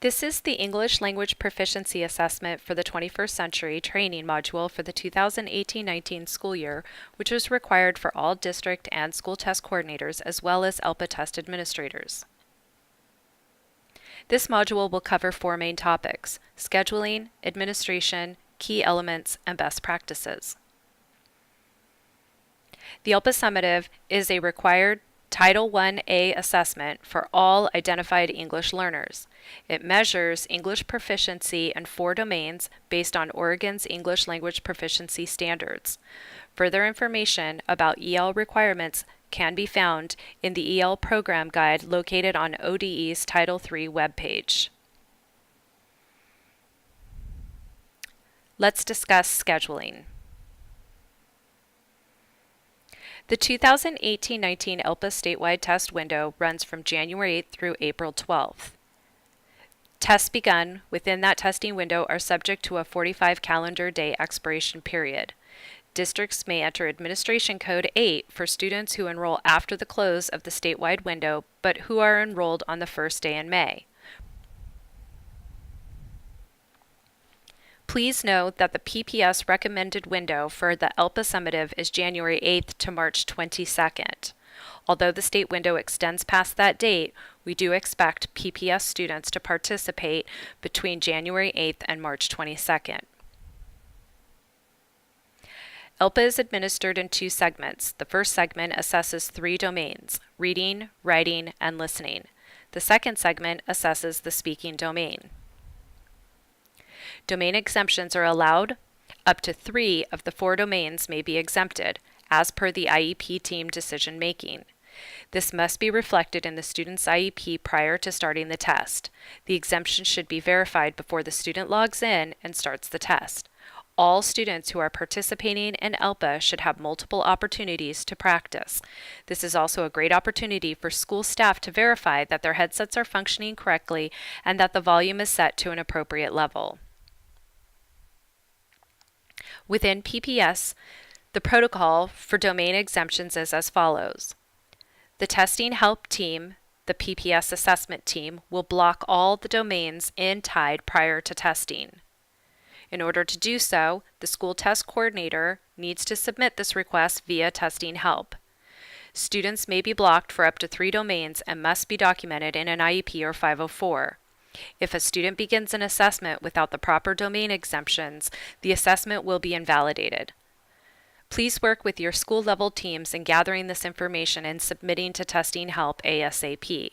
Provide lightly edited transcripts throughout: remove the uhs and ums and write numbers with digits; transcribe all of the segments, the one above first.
This is the English Language Proficiency Assessment for the 21st Century training module for the 2018-19 school year, which is required for all district and school test coordinators as well as Elpa test administrators. This module will cover 4 main topics: scheduling, administration, key elements, and best practices. The Elpa Summative is a required Title I-A assessment for all identified English learners. It measures English proficiency in 4 domains based on Oregon's English Language Proficiency Standards. Further information about EL requirements can be found in the EL Program Guide located on ODE's Title III webpage. Let's discuss scheduling. The 2018-19 Elpa statewide test window runs from January 8th through April 12th. Tests begun within that testing window are subject to a 45 calendar day expiration period. Districts may enter Administration Code 8 for students who enroll after the close of the statewide window, but who are enrolled on the first day in May. Please note that the PPS recommended window for the Elpa summative is January 8th to March 22nd. Although the state window extends past that date, we do expect PPS students to participate between January 8th and March 22nd. Elpa is administered in 2 segments. The first segment assesses 3 domains: reading, writing, and listening. The second segment assesses the speaking domain. Domain exemptions are allowed. Up to 3 of the 4 domains may be exempted, as per the IEP team decision making. This must be reflected in the student's IEP prior to starting the test. The exemption should be verified before the student logs in and starts the test. All students who are participating in Elpa should have multiple opportunities to practice. This is also a great opportunity for school staff to verify that their headsets are functioning correctly and that the volume is set to an appropriate level. Within PPS, the protocol for domain exemptions is as follows. The testing help team, the PPS assessment team, will block all the domains in TIDE prior to testing. In order to do so, the school test coordinator needs to submit this request via testing help. Students may be blocked for up to 3 domains and must be documented in an IEP or 504. If a student begins an assessment without the proper domain exemptions, the assessment will be invalidated. Please work with your school-level teams in gathering this information and submitting to testing help ASAP.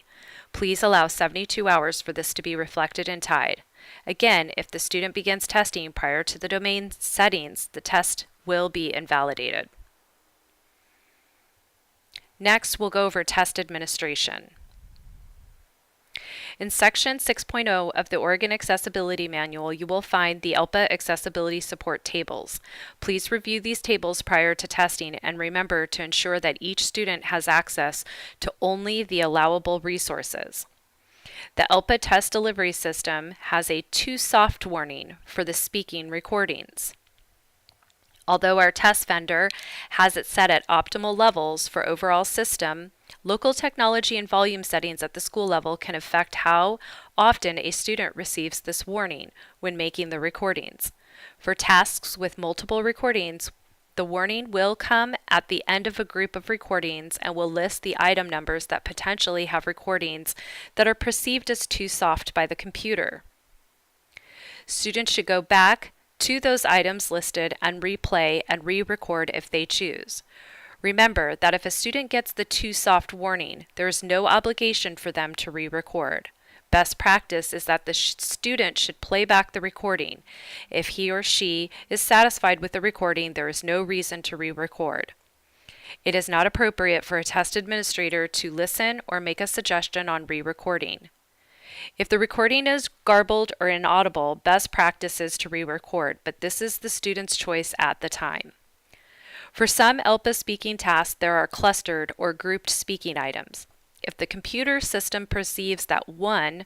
Please allow 72 hours for this to be reflected in TIDE. Again, if the student begins testing prior to the domain settings, the test will be invalidated. Next, we'll go over test administration. In Section 6.0 of the Oregon Accessibility Manual, you will find the Elpa Accessibility Support Tables. Please review these tables prior to testing and remember to ensure that each student has access to only the allowable resources. The Elpa Test Delivery System has a too soft warning for the speaking recordings. Although our test vendor has it set at optimal levels for overall system, local technology and volume settings at the school level can affect how often a student receives this warning when making the recordings. For tasks with multiple recordings, the warning will come at the end of a group of recordings and will list the item numbers that potentially have recordings that are perceived as too soft by the computer. Students should go back to those items listed and replay and re-record if they choose. Remember that if a student gets the too soft warning, there is no obligation for them to re-record. Best practice is that the student should play back the recording. If he or she is satisfied with the recording, there is no reason to re-record. It is not appropriate for a test administrator to listen or make a suggestion on re-recording. If the recording is garbled or inaudible, best practice is to re-record, but this is the student's choice at the time. For some Elpa speaking tasks, there are clustered or grouped speaking items. If the computer system perceives that one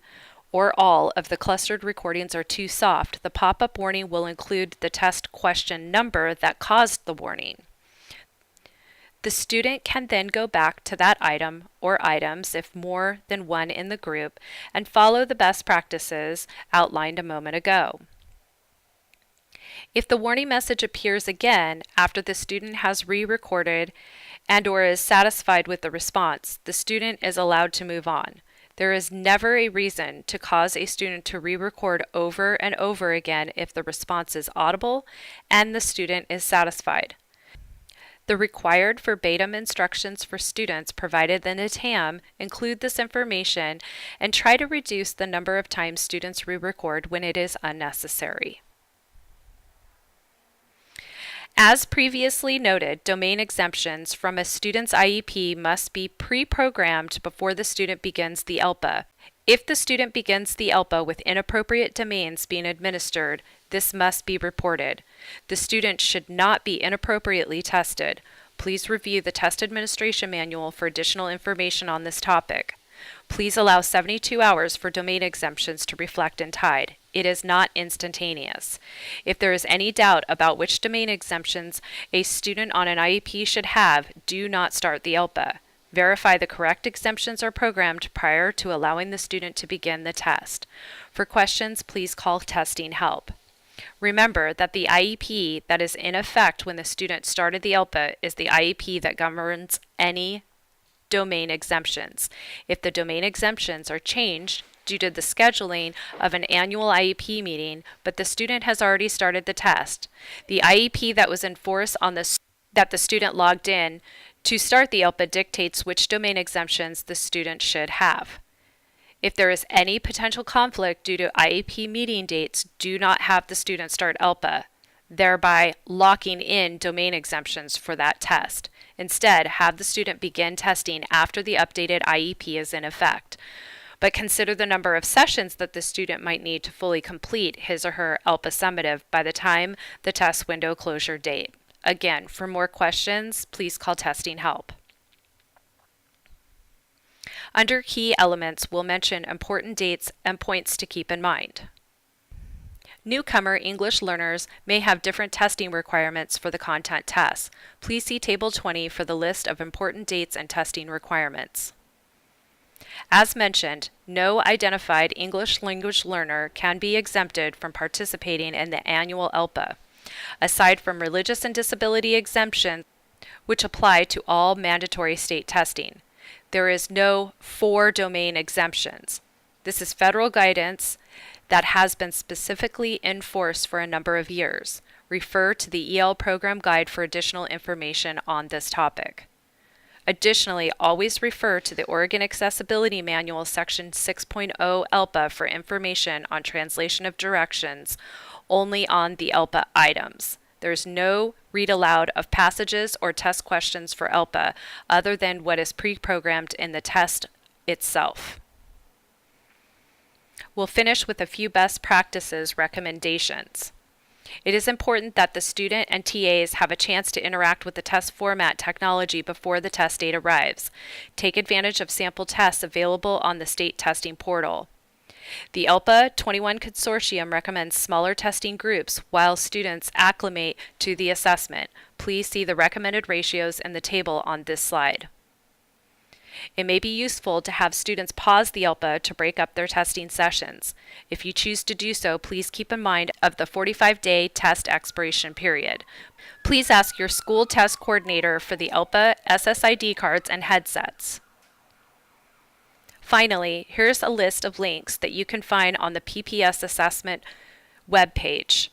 or all of the clustered recordings are too soft, the pop-up warning will include the test question number that caused the warning. The student can then go back to that item or items if more than one in the group and follow the best practices outlined a moment ago. If the warning message appears again after the student has re-recorded and/or is satisfied with the response, the student is allowed to move on. There is never a reason to cause a student to re-record over and over again if the response is audible and the student is satisfied. The required verbatim instructions for students provided in the TAM include this information and try to reduce the number of times students re-record when it is unnecessary. As previously noted, domain exemptions from a student's IEP must be pre-programmed before the student begins the Elpa. If the student begins the Elpa with inappropriate domains being administered, this must be reported. The student should not be inappropriately tested. Please review the Test Administration Manual for additional information on this topic. Please allow 72 hours for domain exemptions to reflect in TIDE. It is not instantaneous. If there is any doubt about which domain exemptions a student on an IEP should have, do not start the Elpa. Verify the correct exemptions are programmed prior to allowing the student to begin the test. For questions, please call Testing Help. Remember that the IEP that is in effect when the student started the Elpa is the IEP that governs any domain exemptions. If the domain exemptions are changed due to the scheduling of an annual IEP meeting, but the student has already started the test, the IEP that was in force on that the student logged in to start the Elpa dictates which domain exemptions the student should have. If there is any potential conflict due to IEP meeting dates, do not have the student start Elpa, thereby locking in domain exemptions for that test. Instead, have the student begin testing after the updated IEP is in effect. But consider the number of sessions that the student might need to fully complete his or her Elpa summative by the time the test window closure date. Again, for more questions, please call Testing Help. Under Key Elements, we'll mention important dates and points to keep in mind. Newcomer English learners may have different testing requirements for the content tests. Please see Table 20 for the list of important dates and testing requirements. As mentioned, no identified English language learner can be exempted from participating in the annual Elpa. Aside from religious and disability exemptions, which apply to all mandatory state testing, there is no for-domain exemptions. This is federal guidance that has been specifically enforced for a number of years. Refer to the EL Program Guide for additional information on this topic. Additionally, always refer to the Oregon Accessibility Manual Section 6.0 ELPA for information on translation of directions only on the ELPA items. There is no read aloud of passages or test questions for ELPA other than what is pre-programmed in the test itself. We'll finish with a few best practices recommendations. It is important that the student and TAs have a chance to interact with the test format technology before the test date arrives. Take advantage of sample tests available on the state testing portal. The ELPA 21 Consortium recommends smaller testing groups while students acclimate to the assessment. Please see the recommended ratios in the table on this slide. It may be useful to have students pause the ELPA to break up their testing sessions. If you choose to do so, please keep in mind of the 45-day test expiration period. Please ask your school test coordinator for the ELPA SSID cards and headsets. Finally, here's a list of links that you can find on the PPS assessment webpage.